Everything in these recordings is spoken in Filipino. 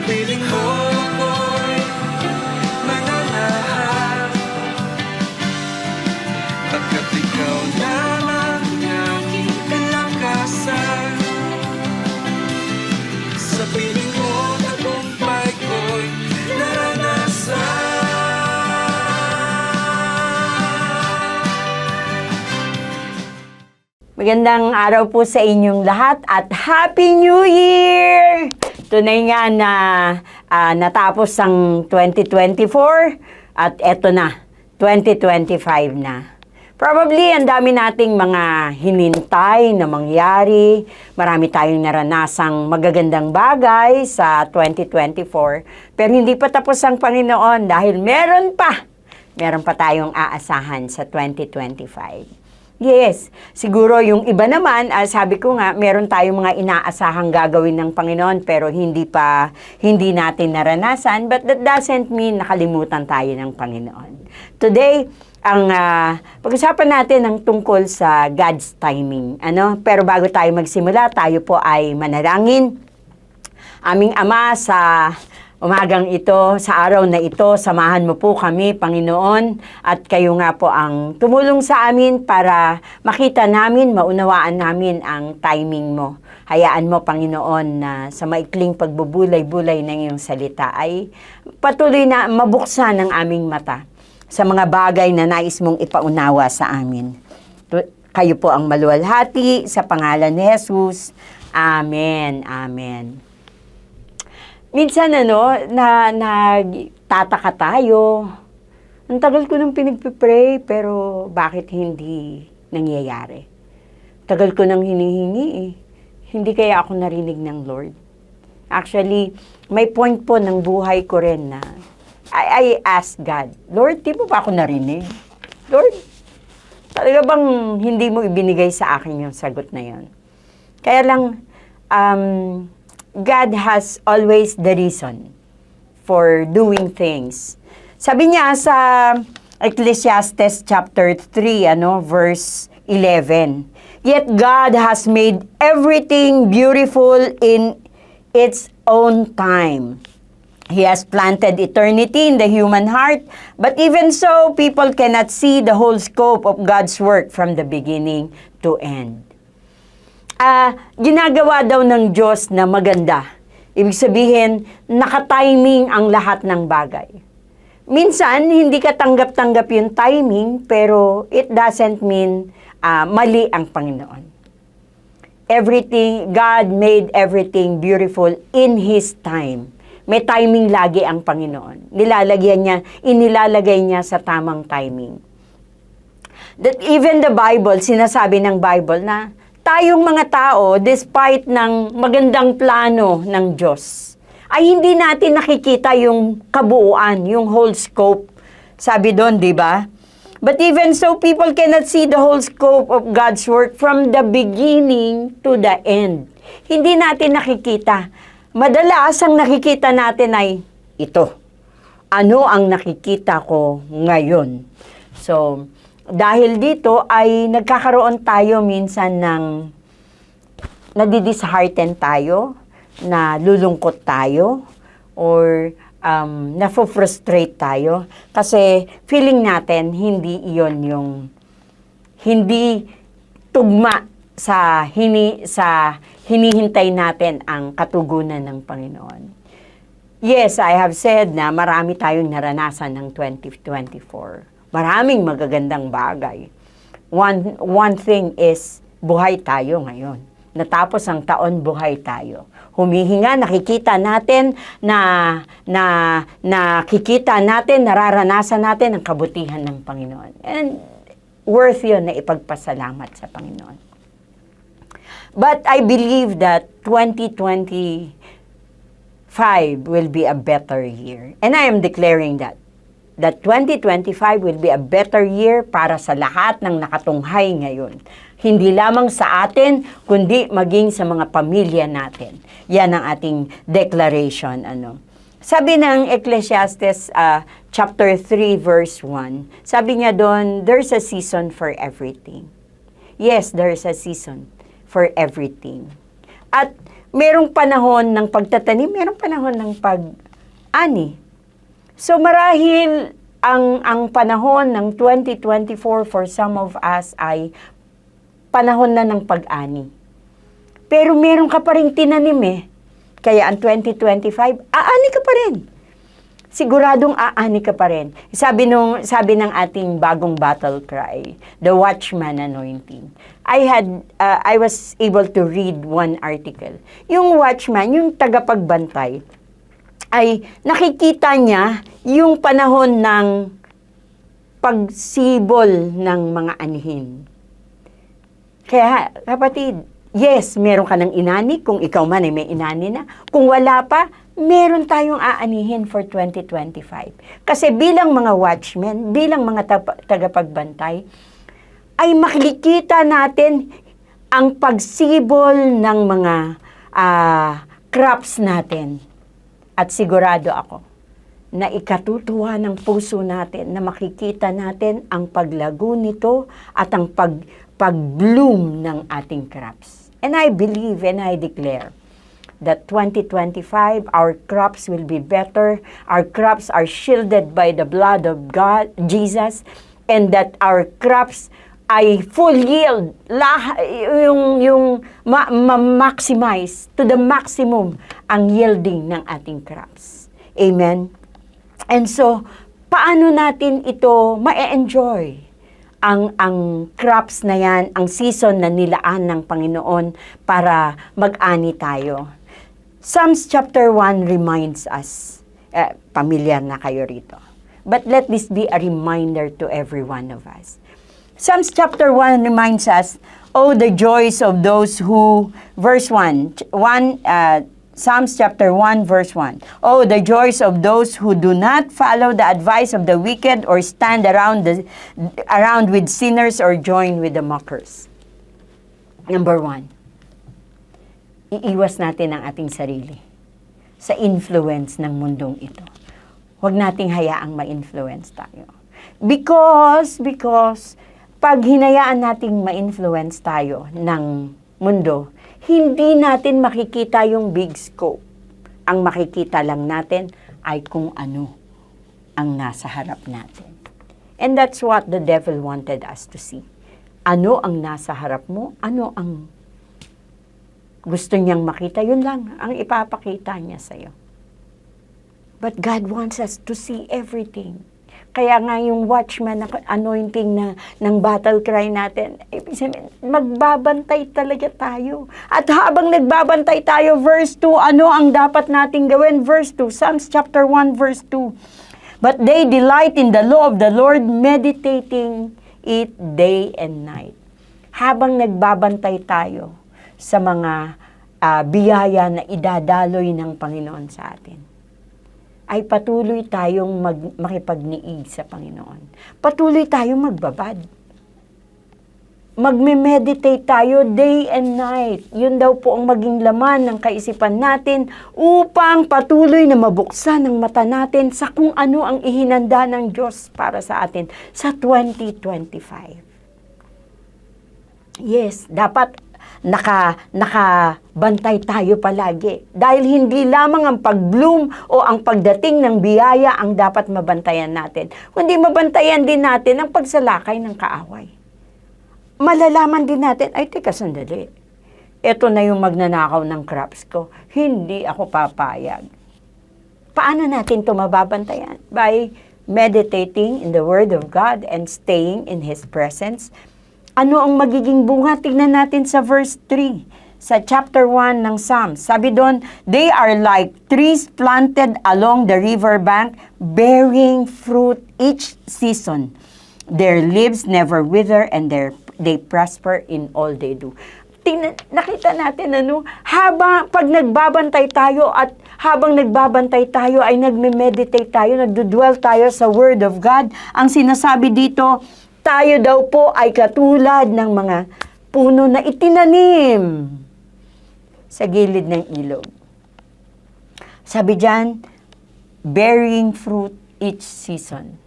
piling mo ako'y mananahan, pagkat ikaw lamang aking kalakasan. Sa piling mo tagumpay ko'y naranasan. Magandang araw po sa inyong lahat at Happy New Year! Tunay nga na natapos ang 2024 at eto na, 2025 na. Probably ang dami nating mga hinintay na mangyari, marami tayong naranasang magagandang bagay sa 2024, pero hindi pa tapos ang Panginoon dahil meron pa tayong aasahan sa 2025. Yes, siguro yung iba naman, sabi ko nga, meron tayong mga inaasahang gagawin ng Panginoon pero hindi natin naranasan, but that doesn't mean nakalimutan tayo ng Panginoon. Today, ang pag-usapan natin ang tungkol sa God's timing. Pero bago tayo magsimula, tayo po ay manalangin. Aming Ama, sa umagang ito, sa araw na ito, samahan mo po kami, Panginoon, at kayo nga po ang tumulong sa amin para makita namin, maunawaan namin ang timing mo. Hayaan mo, Panginoon, na sa maikling pagbubulay-bulay ng iyong salita ay patuloy na mabuksan ang aming mata sa mga bagay na nais mong ipaunawa sa amin. Kayo po ang maluwalhati sa pangalan ni Jesus. Amen. Amen. Minsan nagtataka tayo. Ang tagal ko nang pinagpipray, pero bakit hindi nangyayari? Tagal ko nang hinihingi Hindi kaya ako narinig ng Lord? Actually, may point po ng buhay ko rin na I ask God, Lord, di mo ba ako narinig? Lord, talaga bang hindi mo ibinigay sa akin yung sagot na yon? Kaya lang, God has always the reason for doing things. Sabi niya sa Ecclesiastes chapter 3, verse 11, "Yet God has made everything beautiful in its own time. He has planted eternity in the human heart, but even so, people cannot see the whole scope of God's work from the beginning to end." Ginagawa daw ng Diyos na maganda. Ibig sabihin, nakatiming ang lahat ng bagay. Minsan, hindi ka tanggap-tanggap yung timing, pero it doesn't mean mali ang Panginoon. God made everything beautiful in His time. May timing lagi ang Panginoon. Inilalagay niya sa tamang timing. That even the Bible, sinasabi ng Bible na tayong mga tao, despite ng magandang plano ng Diyos, ay hindi natin nakikita yung kabuuan, yung whole scope. Sabi doon, di ba? But even so, people cannot see the whole scope of God's work from the beginning to the end. Hindi natin nakikita. Madalas, ang nakikita natin ay ito. Ano ang nakikita ko ngayon? So, dahil dito ay nagkakaroon tayo minsan ng nadidishearten tayo, nalulungkot tayo, or nafo-frustrate tayo. Kasi feeling natin hindi iyon yung hindi tugma sa hinihintay natin ang katugunan ng Panginoon. Yes, I have said na marami tayong naranasan ng 2024. Maraming magagandang bagay. One thing is, buhay tayo ngayon. Natapos ang taon, buhay tayo. Humihinga, nakikita natin, nararanasan natin ang kabutihan ng Panginoon. And worth yun na ipagpasalamat sa Panginoon. But I believe that 2025 will be a better year. And I am declaring that 2025 will be a better year para sa lahat ng nakatunghay ngayon. Hindi lamang sa atin, kundi maging sa mga pamilya natin. Yan ang ating declaration. Sabi ng Ecclesiastes chapter 3 verse 1, sabi niya doon, there's a season for everything. Yes, there's a season for everything. At merong panahon ng pagtatanim, merong panahon ng pag-ani. So marahil ang panahon ng 2024 for some of us ay panahon na ng pag-ani. Pero meron ka pa rin tinanim eh. Kaya ang 2025, aani ka pa rin. Siguradong aani ka pa rin. Sabi ng ating bagong battle cry, the Watchman Anointing. I was able to read one article. Yung watchman, yung tagapagbantay, ay nakikita niya yung panahon ng pagsibol ng mga anihin. Kaya, kapatid, yes, meron ka ng inani, kung ikaw man ay may inani na. Kung wala pa, meron tayong aanihin for 2025. Kasi bilang mga watchmen, bilang mga tagapagbantay, ay makikita natin ang pagsibol ng mga crops natin. At sigurado ako na ikatutuwa ng puso natin na makikita natin ang paglago nito at ang pag-bloom ng ating crops. And I believe and I declare that 2025, our crops will be better. Our crops are shielded by the blood of God, Jesus, and that our crops ay full yield, yung ma-maximize to the maximum ang yielding ng ating crops. Amen? And so, paano natin ito ma-enjoy? Ang crops na yan, ang season na nilaan ng Panginoon para mag-ani tayo. Psalms chapter 1 reminds us, pamilyar na kayo rito. But let this be a reminder to every one of us. Psalms chapter 1 reminds us, oh, the joys of those who, verse 1, Psalms chapter 1 verse 1, oh, the joys of those who do not follow the advice of the wicked or stand around with sinners or join with the mockers. Number 1, iiwas natin ang ating sarili sa influence ng mundong ito. Huwag nating hayaang ma-influence tayo. Because pag hinayaan nating ma-influence tayo ng mundo, hindi natin makikita yung big scope. Ang makikita lang natin ay kung ano ang nasa harap natin. And that's what the devil wanted us to see. Ano ang nasa harap mo? Ano ang gusto niyang makita? Yun lang ang ipapakita niya sa'yo. But God wants us to see everything. Kaya nga yung watchman anointing ng battle cry natin, ibig sabihin, magbabantay talaga tayo. At habang nagbabantay tayo, verse 2, ano ang dapat nating gawin? Verse 2, Psalms chapter 1, verse 2. But they delight in the law of the Lord, meditating it day and night. Habang nagbabantay tayo sa mga biyaya na idadaloy ng Panginoon sa atin, ay patuloy tayong makipagniig sa Panginoon. Patuloy tayong magbabad. Magme-meditate tayo day and night. Yun daw po ang maging laman ng kaisipan natin upang patuloy na mabuksan ang mata natin sa kung ano ang ihinanda ng Diyos para sa atin sa 2025. Yes, dapat nakabantay tayo palagi. Dahil hindi lamang ang pag-bloom o ang pagdating ng biyaya ang dapat mabantayan natin, kundi mabantayan din natin ang pagsalakay ng kaaway. Malalaman din natin, ay teka sandali, ito na yung magnanakaw ng crops ko, hindi ako papayag. Paano natin ito mababantayan? By meditating in the Word of God and staying in His presence. Ano ang magiging bunga? Tignan natin sa verse 3, sa chapter 1 ng Psalms. Sabi doon, they are like trees planted along the river bank, bearing fruit each season. Their leaves never wither and they prosper in all they do. Nakita natin pag nagbabantay tayo at habang nagbabantay tayo ay nagme-meditate tayo, nagdudwell tayo sa Word of God. Ang sinasabi dito, tayo daw po ay katulad ng mga puno na itinanim sa gilid ng ilog. Sabi diyan, bearing fruit each season.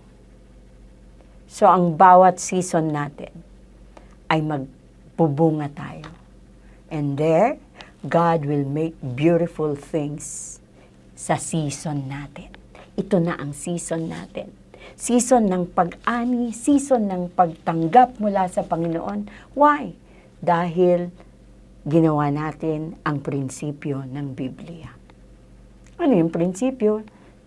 So, ang bawat season natin ay magbubunga tayo. And there, God will make beautiful things sa season natin. Ito na ang season natin. Season ng pag-ani, season ng pagtanggap mula sa Panginoon. Why? Dahil ginawa natin ang prinsipyo ng Biblia. Ano yung prinsipyo?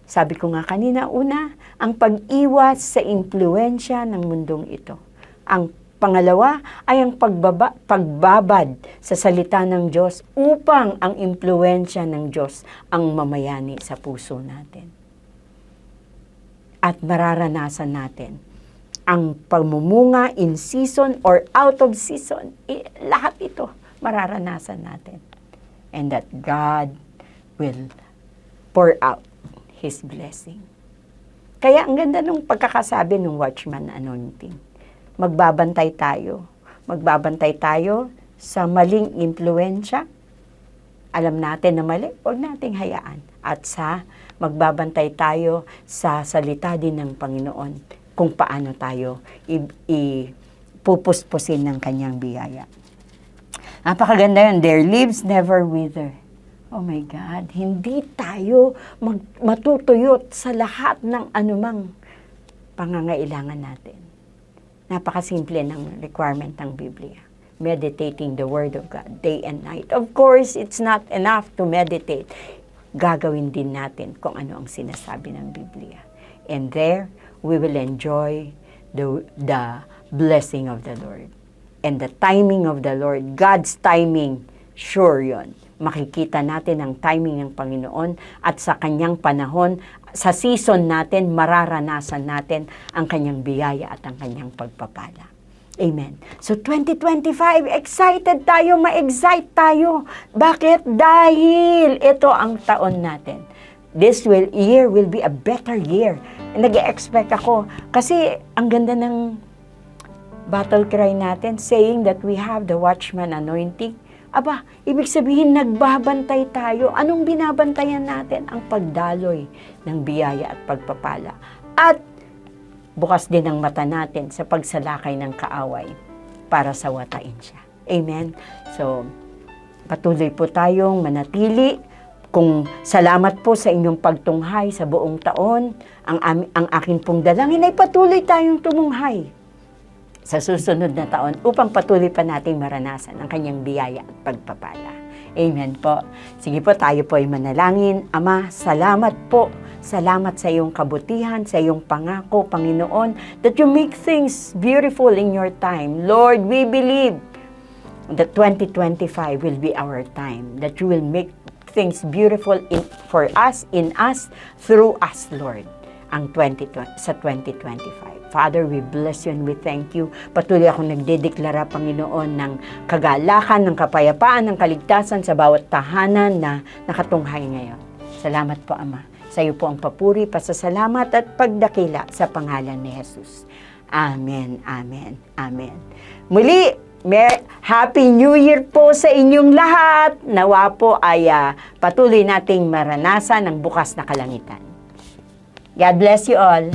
Sabi ko nga kanina, una, ang pag-iwas sa impluensya ng mundong ito. Ang pangalawa ay ang pagbabad sa salita ng Diyos upang ang impluensya ng Diyos ang mamayani sa puso natin. At mararanasan natin ang pagmumunga in season or out of season. Lahat ito mararanasan natin. And that God will pour out His blessing. Kaya ang ganda nung pagkakasabi ng watchman anointing. Magbabantay tayo. Magbabantay tayo sa maling impluensya. Alam natin na mali, huwag nating hayaan. At magbabantay tayo sa salita din ng Panginoon kung paano tayo ipupuspusin ng kanyang biyaya. Napakaganda yun. Their leaves never wither. Oh my God, hindi tayo matutuyot sa lahat ng anumang pangangailangan natin. Napakasimple ng requirement ng Biblia. Meditating the Word of God day and night. Of course, it's not enough to meditate. Gagawin din natin kung ano ang sinasabi ng Biblia. And there, we will enjoy the blessing of the Lord. And the timing of the Lord, God's timing, sure yon. Makikita natin ang timing ng Panginoon at sa kanyang panahon, sa season natin, mararanasan natin ang kanyang biyaya at ang kanyang pagpapala. Amen. So 2025, excited tayo, ma-excite tayo. Bakit? Dahil ito ang taon natin. This year will be a better year. Nag-expect ako kasi ang ganda ng battle cry natin saying that we have the watchman anointing. Aba, ibig sabihin nagbabantay tayo. Anong binabantayan natin? Ang pagdaloy ng biyaya at pagpapala. At bukas din ang mata natin sa pagsalakay ng kaaway para sawatain siya. Amen? So, patuloy po tayong manatili. Kung salamat po sa inyong pagtunghay sa buong taon, ang akin pong dalangin ay patuloy tayong tumunghay sa susunod na taon upang patuloy pa nating maranasan ang kanyang biyaya at pagpapala. Amen po. Sige po, tayo po ay manalangin. Ama, salamat po. Salamat sa iyong kabutihan, sa iyong pangako, Panginoon, that you make things beautiful in your time. Lord, we believe that 2025 will be our time, that you will make things beautiful for us, in us, through us, Lord, sa 2025. Father, we bless you and we thank you. Patuloy akong nagdedeklara, Panginoon, ng kagalakan, ng kapayapaan, ng kaligtasan sa bawat tahanan na nakatunghay ngayon. Salamat po, Ama. Sa iyo po ang papuri, pasasalamat at pagdakila sa pangalan ni Jesus. Amen, amen, amen. Muli, Happy New Year po sa inyong lahat. Nawa po ay patuloy nating maranasan ang bukas na kalangitan. God bless you all.